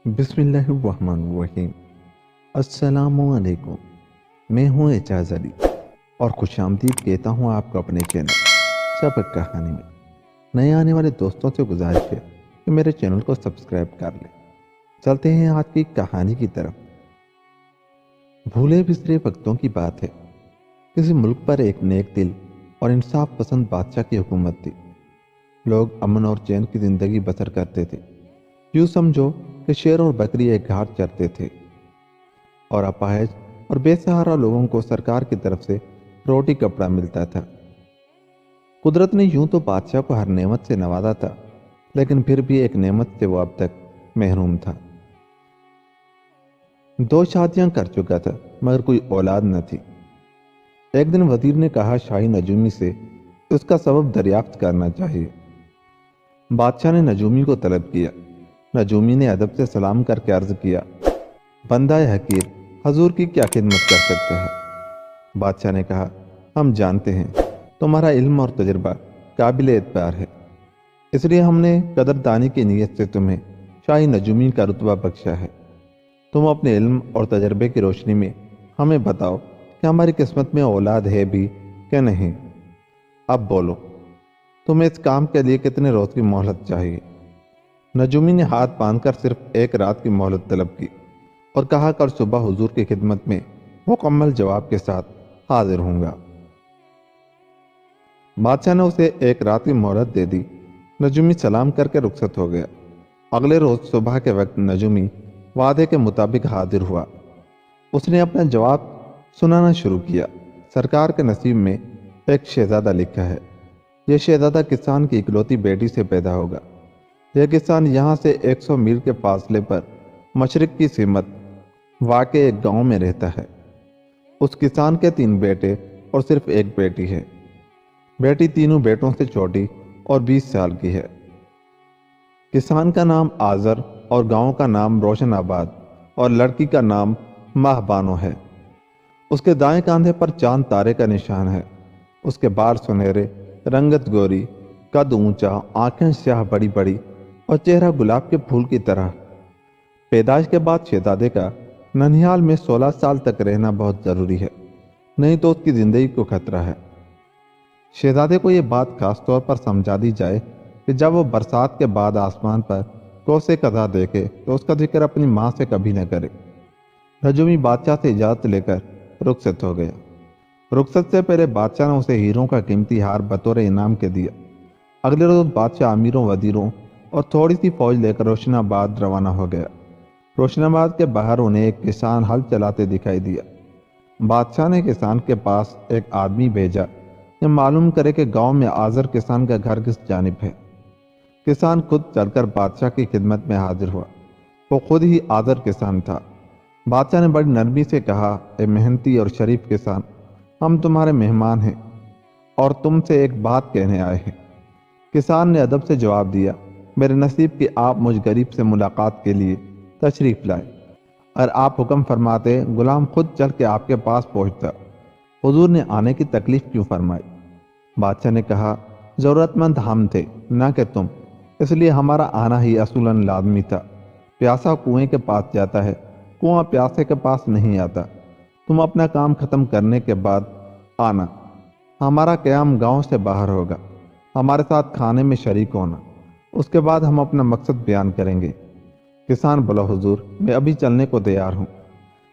بسم اللہ الرحمن الرحیم۔ السلام علیکم، میں ہوں اعجاز علی اور خوش آمدید کہتا ہوں آپ کو اپنے چینل سبق کہانی میں۔ نئے آنے والے دوستوں سے گزارش ہے کہ میرے چینل کو سبسکرائب کر لیں۔ چلتے ہیں آج کی کہانی کی طرف۔ بھولے بسرے وقتوں کی بات ہے۔ کسی ملک پر ایک نیک دل اور انصاف پسند بادشاہ کی حکومت تھی۔ لوگ امن اور چین کی زندگی بسر کرتے تھے۔ یوں سمجھو کہ شیر اور بکری ایک گھاٹ چرتے تھے اور اپاہج اور بے سہارا لوگوں کو سرکار کی طرف سے روٹی کپڑا ملتا تھا۔ قدرت نے یوں تو بادشاہ کو ہر نعمت سے نوازا تھا، لیکن پھر بھی ایک نعمت سے وہ اب تک محروم تھا۔ 2 شادیاں کر چکا تھا مگر کوئی اولاد نہ تھی۔ ایک دن وزیر نے کہا شاہی نجومی سے اس کا سبب دریافت کرنا چاہیے۔ بادشاہ نے نجومی کو طلب کیا۔ نجومی نے ادب سے سلام کر کے عرض کیا، بندہ حقیر حضور کی کیا خدمت کر سکتا ہے؟ بادشاہ نے کہا، ہم جانتے ہیں تمہارا علم اور تجربہ قابل اعتبار ہے، اس لیے ہم نے قدردانی کی نیت سے تمہیں شاہی نجومی کا رتبہ بخشا ہے۔ تم اپنے علم اور تجربے کی روشنی میں ہمیں بتاؤ کہ ہماری قسمت میں اولاد ہے بھی کہ نہیں۔ اب بولو، تمہیں اس کام کے لیے کتنے روز کی مہلت چاہیے؟ نجومی نے ہاتھ باندھ کر صرف 1 رات کی مہلت طلب کی اور کہا کل صبح حضور کی خدمت میں مکمل جواب کے ساتھ حاضر ہوں گا۔ بادشاہ نے اسے 1 رات کی مہلت دے دی۔ نجومی سلام کر کے رخصت ہو گیا۔ اگلے روز صبح کے وقت نجومی وعدے کے مطابق حاضر ہوا۔ اس نے اپنا جواب سنانا شروع کیا۔ سرکار کے نصیب میں ایک شہزادہ لکھا ہے۔ یہ شہزادہ کسان کی اکلوتی بیٹی سے پیدا ہوگا۔ یہ کسان یہاں سے 100 میل کے فاصلے پر مشرق کی سمت واقع ایک گاؤں میں رہتا ہے۔ اس کسان کے 3 بیٹے اور صرف 1 بیٹی ہے۔ بیٹی تینوں بیٹوں سے چھوٹی اور 20 سال کی ہے۔ کسان کا نام آذر اور گاؤں کا نام روشن آباد اور لڑکی کا نام ماہ بانو ہے۔ اس کے دائیں کاندھے پر چاند تارے کا نشان ہے۔ اس کے بال سنہرے، رنگت گوری، قد اونچا، آنکھیں سیاہ بڑی بڑی اور چہرہ گلاب کے پھول کی طرح۔ پیدائش کے بعد شہزادے کا ننھیال میں 16 سال تک رہنا بہت ضروری ہے، نہیں تو اس کی زندگی کو خطرہ ہے۔ شہزادے کو یہ بات خاص طور پر سمجھا دی جائے کہ جب وہ برسات کے بعد آسمان پر کوسے قزح دیکھے تو اس کا ذکر اپنی ماں سے کبھی نہ کرے۔ نجومی بادشاہ سے اجازت لے کر رخصت ہو گیا۔ رخصت سے پہلے بادشاہ نے اسے ہیروں کا قیمتی ہار بطور انعام کے دیا۔ اگلے روز بادشاہ امیروں، وزیروں اور تھوڑی سی فوج لے کر روشن آباد روانہ ہو گیا۔ روشن آباد کے باہر انہیں ایک کسان ہل چلاتے دکھائی دیا۔ بادشاہ نے کسان کے پاس ایک آدمی بھیجا کہ معلوم کرے کہ گاؤں میں آذر کسان کا گھر کس جانب ہے۔ کسان خود چل کر بادشاہ کی خدمت میں حاضر ہوا۔ وہ خود ہی آذر کسان تھا۔ بادشاہ نے بڑی نرمی سے کہا، اے محنتی اور شریف کسان، ہم تمہارے مہمان ہیں اور تم سے ایک بات کہنے آئے ہیں۔ کسان نے ادب سے جواب دیا، میرے نصیب کہ آپ مجھ غریب سے ملاقات کے لیے تشریف لائے۔ اور آپ حکم فرماتے غلام خود چل کے آپ کے پاس پہنچتا۔ حضور نے آنے کی تکلیف کیوں فرمائی؟ بادشاہ نے کہا، ضرورت مند ہم تھے نہ کہ تم، اس لیے ہمارا آنا ہی اصولاً لازمی تھا۔ پیاسا کنویں کے پاس جاتا ہے، کنواں پیاسے کے پاس نہیں آتا۔ تم اپنا کام ختم کرنے کے بعد آنا۔ ہمارا قیام گاؤں سے باہر ہوگا، ہمارے ساتھ کھانے میں شریک ہونا، اس کے بعد ہم اپنا مقصد بیان کریں گے۔ کسان بولا، حضور میں ابھی چلنے کو تیار ہوں۔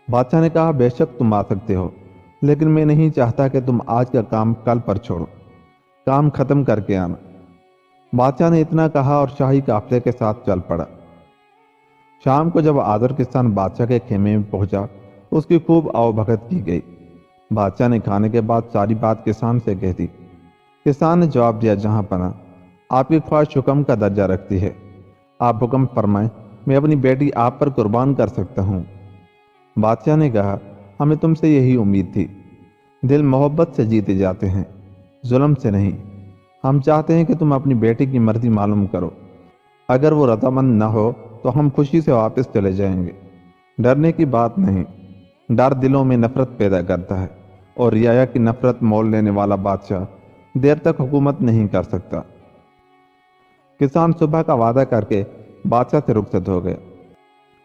بادشاہ نے کہا، بے شک تم آ سکتے ہو، لیکن میں نہیں چاہتا کہ تم آج کا کام کل پر چھوڑو، کام ختم کر کے آنا۔ بادشاہ نے اتنا کہا اور شاہی قافلے کے ساتھ چل پڑا۔ شام کو جب آذر کسان بادشاہ کے خیمے میں پہنچا تو اس کی خوب آؤ بھگت کی گئی۔ بادشاہ نے کھانے کے بعد ساری بات کسان سے کہہ دی۔ کسان نے جواب دیا، جہاں پناہ، آپ کی خواہش حکم کا درجہ رکھتی ہے، آپ حکم فرمائیں، میں اپنی بیٹی آپ پر قربان کر سکتا ہوں۔ بادشاہ نے کہا، ہمیں تم سے یہی امید تھی۔ دل محبت سے جیتے جاتے ہیں، ظلم سے نہیں۔ ہم چاہتے ہیں کہ تم اپنی بیٹی کی مرضی معلوم کرو۔ اگر وہ رضامند نہ ہو تو ہم خوشی سے واپس چلے جائیں گے۔ ڈرنے کی بات نہیں، ڈر دلوں میں نفرت پیدا کرتا ہے اور رعایا کی نفرت مول لینے والا بادشاہ دیر تک حکومت نہیں کر سکتا۔ کسان صبح کا وعدہ کر کے بادشاہ سے رخصت ہو گیا۔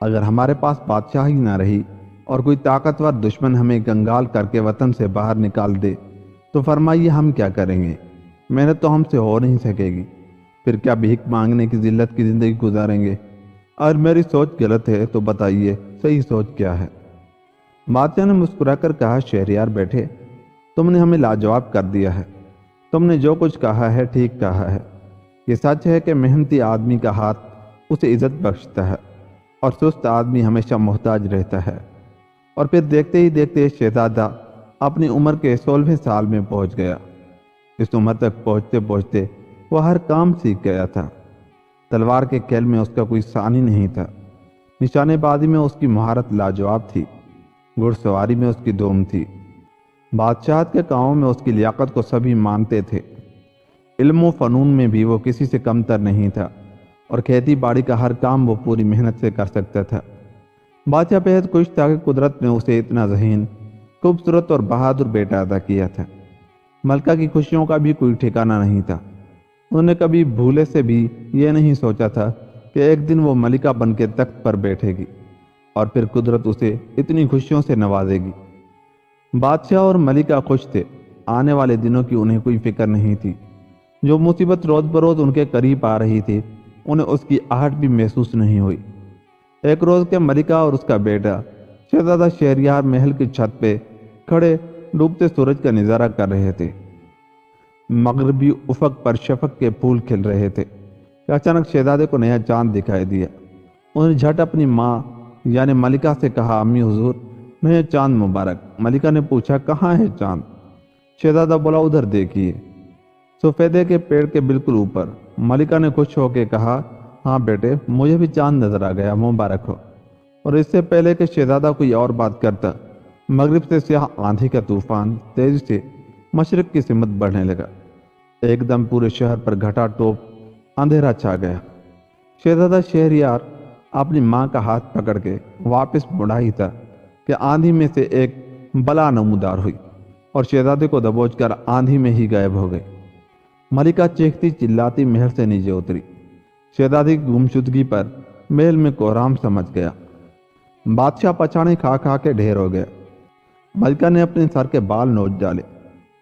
اگر ہمارے پاس بادشاہی نہ رہی اور کوئی طاقتور دشمن ہمیں کنگال کر کے وطن سے باہر نکال دے تو فرمائیے ہم کیا کریں گے؟ محنت تو ہم سے ہو نہیں سکے گی، پھر کیا بھیک مانگنے کی ذلت کی زندگی گزاریں گے؟ اور میری سوچ غلط ہے تو بتائیے صحیح سوچ کیا ہے؟ بادشاہ نے مسکرا کر کہا، شہریار بیٹھے، تم نے ہمیں لاجواب کر دیا ہے۔ تم نے جو کچھ کہا ہے ٹھیک کہا ہے۔ یہ سچ ہے کہ محنتی آدمی کا ہاتھ اسے عزت بخشتا ہے اور سست آدمی ہمیشہ محتاج رہتا ہے۔ اور پھر دیکھتے ہی دیکھتے شہزادہ اپنی عمر کے 16ویں سال میں پہنچ گیا۔ اس عمر تک پہنچتے پہنچتے وہ ہر کام سیکھ گیا تھا۔ تلوار کے کھیل میں اس کا کوئی ثانی نہیں تھا، نشانے بازی میں اس کی مہارت لاجواب تھی، گھڑ سواری میں اس کی دھوم تھی، بادشاہت کے کاموں میں اس کی لیاقت کو سبھی مانتے تھے، علم و فنون میں بھی وہ کسی سے کمتر نہیں تھا، اور کھیتی باڑی کا ہر کام وہ پوری محنت سے کر سکتا تھا۔ بادشاہ بہت خوش تھا کہ قدرت نے اسے اتنا ذہین، خوبصورت اور بہادر بیٹا عطا کیا تھا۔ ملکہ کی خوشیوں کا بھی کوئی ٹھکانہ نہیں تھا۔ انہوں نے کبھی بھولے سے بھی یہ نہیں سوچا تھا کہ ایک دن وہ ملکہ بن کے تخت پر بیٹھے گی اور پھر قدرت اسے اتنی خوشیوں سے نوازے گی۔ بادشاہ اور ملکہ خوش تھے، آنے والے دنوں کی انہیں کوئی فکر نہیں تھی۔ جو مصیبت روز بروز ان کے قریب آ رہی تھی انہیں اس کی آہٹ بھی محسوس نہیں ہوئی۔ ایک روز کے ملکہ اور اس کا بیٹا شہزادہ شہریار محل کی چھت پہ کھڑے ڈوبتے سورج کا نظارہ کر رہے تھے۔ مغربی افق پر شفق کے پھول کھل رہے تھے کہ اچانک شہزادے کو نیا چاند دکھائی دیا۔ انہوں نے جھٹ اپنی ماں یعنی ملکہ سے کہا، امی حضور نیا چاند مبارک۔ ملکہ نے پوچھا، کہاں ہے چاند؟ شہزادہ بولا، ادھر دیکھیے، سفیدے کے پیڑ کے بالکل اوپر۔ ملکہ نے خوش ہو کے کہا، ہاں بیٹے، مجھے بھی چاند نظر آ گیا، مبارک ہو۔ اور اس سے پہلے کہ شہزادہ کوئی اور بات کرتا، مغرب سے سیاہ آندھی کا طوفان تیزی سے مشرق کی سمت بڑھنے لگا۔ ایک دم پورے شہر پر گھٹا ٹوپ اندھیرا چھا گیا۔ شہزادہ شہریار اپنی ماں کا ہاتھ پکڑ کے واپس مڑا ہی تھا کہ آندھی میں سے ایک بلا نمودار ہوئی اور شہزادے کو دبوچ کر آندھی میں ہی غائب ہو گئی۔ ملکہ چیختی چلاتی محل سے نیچے اتری۔ شہزادی کی گمشدگی پر محل میں کوہرام سمجھ گیا۔ بادشاہ پچھانے کھا کھا کے ڈھیر ہو گیا۔ ملکہ نے اپنے سر کے بال نوچ ڈالے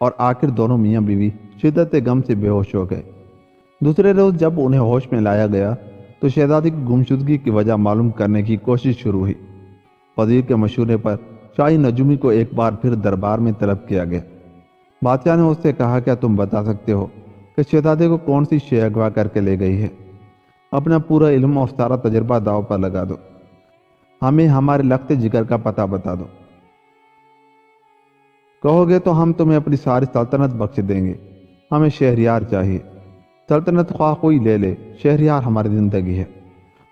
اور آخر دونوں میاں بیوی شدت غم سے بے ہوش ہو گئے۔ دوسرے روز جب انہیں ہوش میں لایا گیا تو شہزادی کی گمشدگی کی وجہ معلوم کرنے کی کوشش شروع ہوئی۔ وزیر کے مشورے پر شاہی نجومی کو ایک بار پھر دربار میں طلب کیا گیا۔ بادشاہ نے اس سے کہا، کیا تم بتا سکتے ہو کہ شہزادے کو کون سی شے اغوا کر کے لے گئی ہے؟ اپنا پورا علم اور سارا تجربہ داؤ پر لگا دو، ہمیں ہمارے لخت جگر کا پتہ بتا دو۔ کہو گے تو ہم تمہیں اپنی ساری سلطنت بخش دیں گے۔ ہمیں شہریار چاہیے، سلطنت خواہ کوئی لے لے، شہریار ہماری زندگی ہے،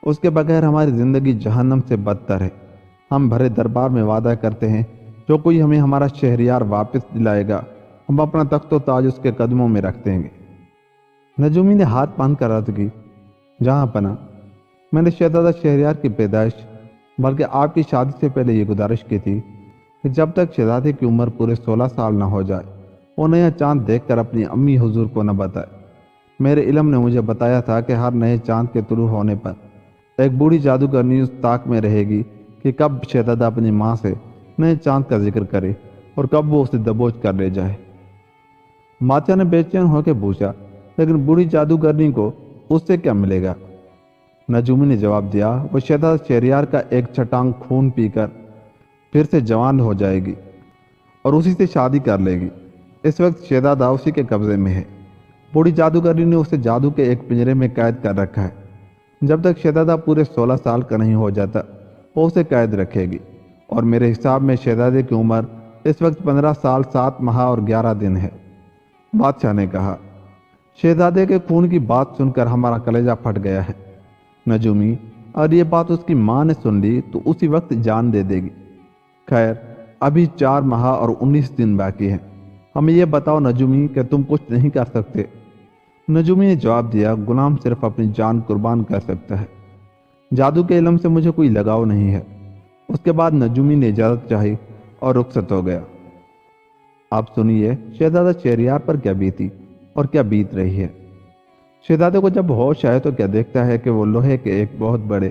اس کے بغیر ہماری زندگی جہنم سے بدتر ہے۔ ہم بھرے دربار میں وعدہ کرتے ہیں جو کوئی ہمیں ہمارا شہریار واپس دلائے گا ہم اپنا تخت و تاج اس کے قدموں میں رکھ دیں گے۔ نجومی نے ہاتھ باندھ کر عرض کی، جہاں پناہ، میں نے شہزادہ شہریار کی پیدائش بلکہ آپ کی شادی سے پہلے یہ گزارش کی تھی کہ جب تک شہزادے کی عمر پورے 16 سال نہ ہو جائے وہ نیا چاند دیکھ کر اپنی امی حضور کو نہ بتائے۔ میرے علم نے مجھے بتایا تھا کہ ہر نئے چاند کے طلوع ہونے پر ایک بوڑھی جادوگرنی اس طاق میں رہے گی کہ کب شہزادہ اپنی ماں سے نئے چاند کا ذکر کرے اور کب وہ اسے دبوچ کر لے جائے۔ بادشاہ نے بے چین ہو کے پوچھا، لیکن بوڑھی جادوگرنی کو اس سے کیا ملے گا؟ نجومی نے جواب دیا، وہ شہزادہ شہریار کا ایک چھٹانگ خون پی کر پھر سے جوان ہو جائے گی اور اسی سے شادی کر لے گی۔ اس وقت شہزادہ اسی کے قبضے میں ہے۔ بوڑھی جادوگرنی نے اسے جادو کے ایک پنجرے میں قید کر رکھا ہے۔ جب تک شہزادہ پورے 16 سال کا نہیں ہو جاتا وہ اسے قید رکھے گی، اور میرے حساب میں شہزادے کی عمر اس وقت 15 سال 7 ماہ اور 11 دن ہے۔ بادشاہ نے کہا، شہزادے کے خون کی بات سن کر ہمارا کلیجہ پھٹ گیا ہے نجومی، اور یہ بات اس کی ماں نے سن لی تو اسی وقت جان دے دے گی۔ خیر، ابھی 4 ماہ اور 19 دن باقی ہیں۔ ہمیں یہ بتاؤ نجومی کہ تم کچھ نہیں کر سکتے؟ نجومی نے جواب دیا، غلام صرف اپنی جان قربان کر سکتا ہے، جادو کے علم سے مجھے کوئی لگاؤ نہیں ہے۔ اس کے بعد نجومی نے اجازت چاہی اور رخصت ہو گیا۔ آپ سنیے شہزادہ شہریار پر کیا بیتی اور کیا بیت رہی ہے۔ شہزادے کو جب ہوش آئے تو کیا دیکھتا ہے کہ وہ لوہے کے ایک بہت بڑے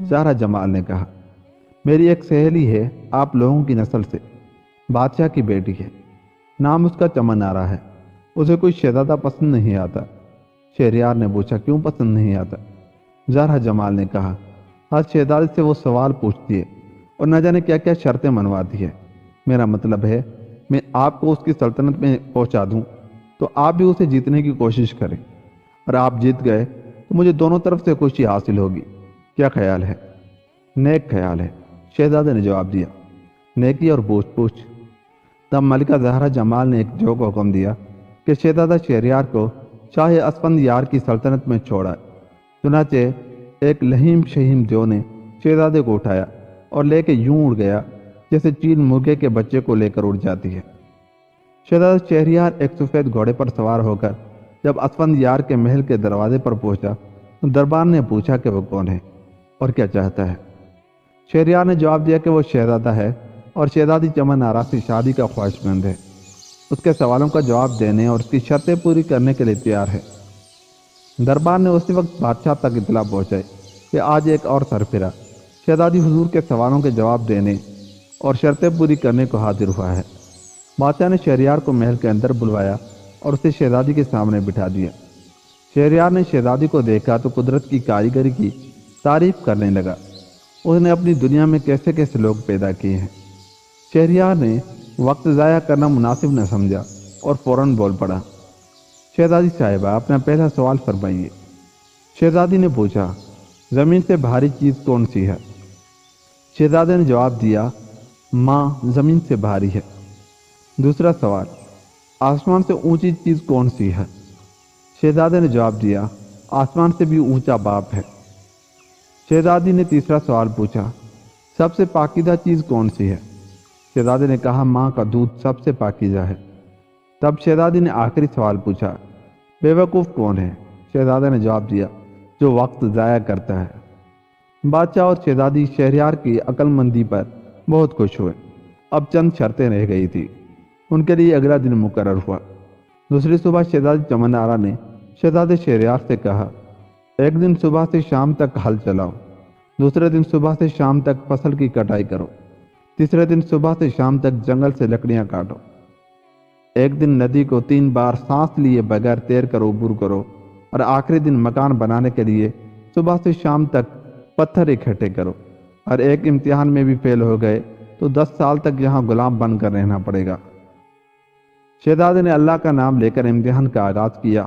زہرا جمال نے کہا، میری ایک سہیلی ہے، آپ لوگوں کی نسل سے، بادشاہ کی بیٹی ہے، نام اس کا چمن آرا ہے، اسے کوئی شہزادہ پسند نہیں آتا۔ شہریار نے پوچھا، کیوں پسند نہیں آتا؟ زہرا جمال نے کہا، ہر شہزادی سے وہ سوال پوچھتی ہے اور نہ جانے کیا کیا شرطیں منواتی ہے۔ میرا مطلب ہے میں آپ کو اس کی سلطنت میں پہنچا دوں تو آپ بھی اسے جیتنے کی کوشش کریں، اور آپ جیت گئے تو مجھے دونوں طرف سے خوشی حاصل ہوگی۔ کیا خیال ہے؟ نیک خیال ہے، شہزادے نے جواب دیا، نیکی اور پوچھ پوچھ۔ تب ملکہ زہرا جمال نے ایک جو کو حکم دیا کہ شہزادہ شہریار کو شاہ اسفندیار کی سلطنت میں چھوڑا۔ چنانچہ ایک لہیم شہیم جو نے شہزادے کو اٹھایا اور لے کے یوں اڑ گیا جیسے چیل مرغے کے بچے کو لے کر اڑ جاتی ہے۔ شہزادہ شہریار ایک سفید گھوڑے پر سوار ہو کر جب اسفندیار کے محل کے دروازے پر پہنچا تو دربار نے پوچھا کہ وہ کون ہے اور کیا چاہتا ہے۔ شہریار نے جواب دیا کہ وہ شہزادہ ہے اور شہزادی چمن آرا سے شادی کا خواہشمند ہے، اس کے سوالوں کا جواب دینے اور اس کی شرطیں پوری کرنے کے لیے تیار ہے۔ دربار نے اسی وقت بادشاہ تک اطلاع پہنچائی کہ آج ایک اور سرفرا شہزادی حضور کے سوالوں کے جواب دینے اور شرطیں پوری کرنے کو حاضر ہوا ہے۔ بادشاہ نے شہریار کو محل کے اندر بلوایا اور اسے شہزادی کے سامنے بٹھا دیا۔ شہریار نے شہزادی کو دیکھا تو قدرت کی کاریگری کی تعریف کرنے لگا۔ اس نے اپنی دنیا میں کیسے کیسے لوگ پیدا کیے ہیں۔ شہریار نے وقت ضائع کرنا مناسب نہ سمجھا اور فوراً بول پڑا، شہزادی صاحبہ اپنا پہلا سوال فرمائیے۔ شہزادی نے پوچھا، زمین سے بھاری چیز کون سی ہے؟ شہزادے نے جواب دیا، ماں زمین سے بھاری ہے۔ دوسرا سوال، آسمان سے اونچی چیز کون سی ہے؟ شہزادے نے جواب دیا، آسمان سے بھی اونچا باپ ہے۔ شہزادی نے تیسرا سوال پوچھا، سب سے پاکیزہ چیز کون سی ہے؟ شہزادے نے کہا، ماں کا دودھ سب سے پاکیزہ ہے۔ تب شہزادی نے آخری سوال پوچھا، بے وقوف کون ہے؟ شہزادے نے جواب دیا، جو وقت ضائع کرتا ہے۔ بادشاہ اور شہزادی شہریار کی عقل مندی پر بہت خوش ہوئے۔ اب چند شرطیں رہ گئی تھی، ان کے لیے اگلا دن مقرر ہوا۔ دوسری صبح شہزادی چمن آرا نے شہزادے شہریار سے کہا، ایک دن صبح سے شام تک ہل چلاؤ، دوسرے دن صبح سے شام تک فصل کی کٹائی کرو، تیسرے دن صبح سے شام تک جنگل سے لکڑیاں کاٹو، ایک دن ندی کو 3 بار سانس لیے بغیر تیر کر عبور کرو، اور آخری دن مکان بنانے کے لیے صبح سے شام تک پتھر اکٹھے کرو، اور ایک امتحان میں بھی فیل ہو گئے تو 10 سال تک یہاں غلام بن کر رہنا پڑے گا۔ شہزادے نے اللہ کا نام لے کر امتحان کا آغاز کیا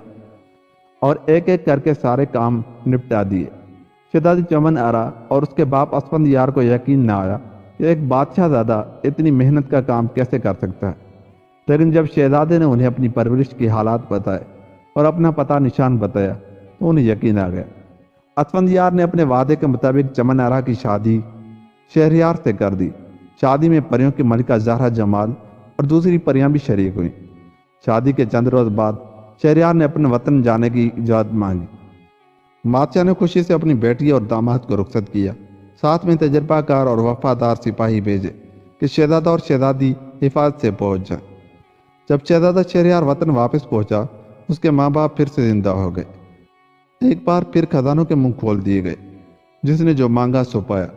اور ایک ایک کر کے سارے کام نپٹا دیے۔ شہزادی چمن آرا اور اس کے باپ اسفندیار کو یقین نہ آیا کہ ایک بادشاہ زادہ اتنی محنت کا کام کیسے کر سکتا ہے، لیکن جب شہزادے نے انہیں اپنی پرورش کے حالات بتائے اور اپنا پتہ نشان بتایا تو انہیں یقین آ گیا۔ اسفندیار نے اپنے وعدے کے مطابق چمن آرا کی شادی شہریار سے کر دی۔ شادی میں پریوں کی ملکہ زہرا جمال اور دوسری پریاں بھی شریک ہوئیں۔ شادی کے چند روز بعد شہریار نے اپنے وطن جانے کی اجازت مانگی۔ بادشاہ نے خوشی سے اپنی بیٹی اور داماد کو رخصت کیا، ساتھ میں تجربہ کار اور وفادار سپاہی بھیجے کہ شہزادہ اور شہزادی حفاظت سے پہنچ جائیں۔ جب شہزادہ شہریار وطن واپس پہنچا، اس کے ماں باپ پھر سے زندہ ہو گئے۔ ایک بار پھر خزانوں کے منہ کھول دیے گئے، جس نے جو مانگا سو پایا۔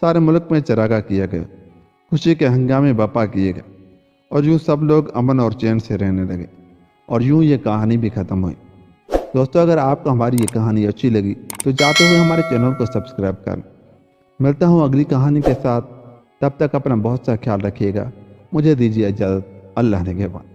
سارے ملک میں چراغاں کیا گیا، خوشی کے ہنگامے برپا کیے گئے، اور یوں سب لوگ امن اور چین سے رہنے لگے، اور یوں یہ کہانی بھی ختم ہوئی۔ دوستو، اگر آپ کو ہماری یہ کہانی اچھی لگی تو چاہتے ہوئے ہمارے چینل کو سبسکرائب کریں۔ ملتا ہوں اگلی کہانی کے ساتھ، تب تک اپنا بہت سا خیال رکھیے گا۔ مجھے دیجیے اجازت، اللہ نگہبان۔